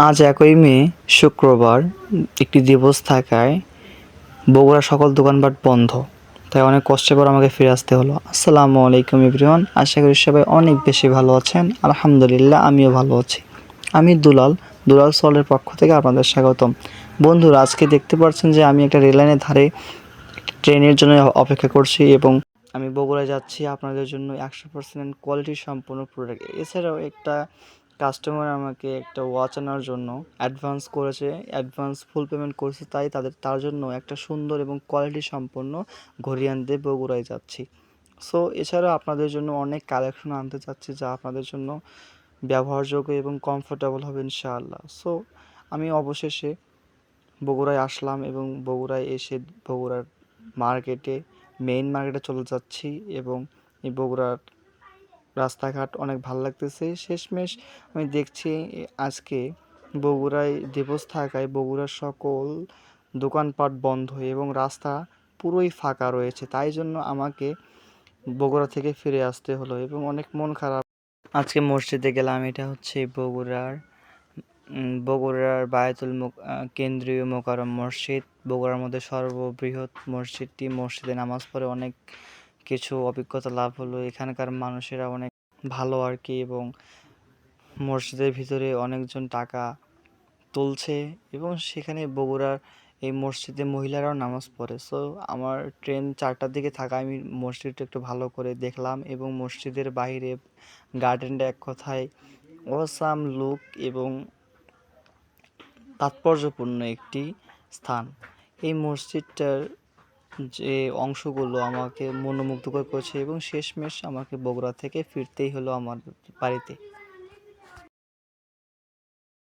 আজ ১ই মে শুক্রবার একটি দিবস থাকায় বগুড়ার সকল দোকানপাট বন্ধ, তাই অনেক কষ্টের পর আমাকে ফিরে আসতে হলো। আসসালামু আলাইকুম এভরিওয়ান, আশা করি সবাই অনেক বেশি ভালো আছেন। আলহামদুলিল্লাহ, আমিও ভালো আছি। আমি দুলাল সলের পক্ষ থেকে আপনাদের স্বাগতম। বন্ধুরা, আজকে দেখতে পাচ্ছেন যে আমি একটা রেললাইনের ধারে ট্রেনের জন্য অপেক্ষা করছি এবং আমি বগুড়ায় যাচ্ছি আপনাদের জন্য 100% কোয়ালিটি সম্পন্ন প্রোডাক্ট। এছাড়াও একটা কাস্টমার আমাকে একটা ওয়াচ আনার জন্য অ্যাডভান্স ফুল পেমেন্ট করেছে, তাই তার জন্য একটা সুন্দর এবং কোয়ালিটি সম্পন্ন ঘড়ি আনতে বগুড়ায় যাচ্ছি। সো এছাড়াও আপনাদের জন্য অনেক কালেকশন আনতে চাচ্ছি, যা আপনাদের জন্য ব্যবহারযোগ্য এবং কমফোর্টেবল হবে ইনশাআল্লাহ। সো আমি অবশেষে বগুড়ায় আসলাম এবং বগুড়ায় এসে বগুড়ার মেইন মার্কেটে চলে যাচ্ছি এবং এই বগুড়ার রাস্তাঘাট অনেক ভালো লাগতেছে। শেষমেশ আমি দেখছি আজকে বগুড়ায় দিবস থাকায় বগুড়ার সকল দোকানপাট বন্ধ এবং রাস্তা পুরোই ফাঁকা রয়েছে, তাই জন্য আমাকে বগুড়া থেকে ফিরে আসতে হলো এবং অনেক মন খারাপ। আজকে মসজিদে গেলাম। এটা হচ্ছে বগুড়ার কেন্দ্রীয় মোকাররম মসজিদ, বগুড়ার মধ্যে সর্ববৃহৎ মসজিদটি। মসজিদে নামাজ পড়ে অনেক কিছু অভিজ্ঞতা লাভ হলো। এখানকার মানুষেরা অনেক ভালো আর কি, এবং মসজিদের ভিতরে অনেকজন টাকা তুলছে এবং সেখানে বগুড়ার এই মসজিদে মহিলারাও নামাজ পড়ে। সো আমার ট্রেন 4টার দিকে থাকা, আমি মসজিদটা একটু ভালো করে দেখলাম এবং মসজিদের বাইরে গার্ডেনটা এক কথায় অসাম লুক এবং তাৎপর্যপূর্ণ একটি স্থান। এই মসজিদটার যে অংশগুলো আমাকে মনোমুগ্ধকর করেছে এবং শেষমেশ আমাকে বগুড়া থেকে ফিরতেই হলো আমার বাড়িতে।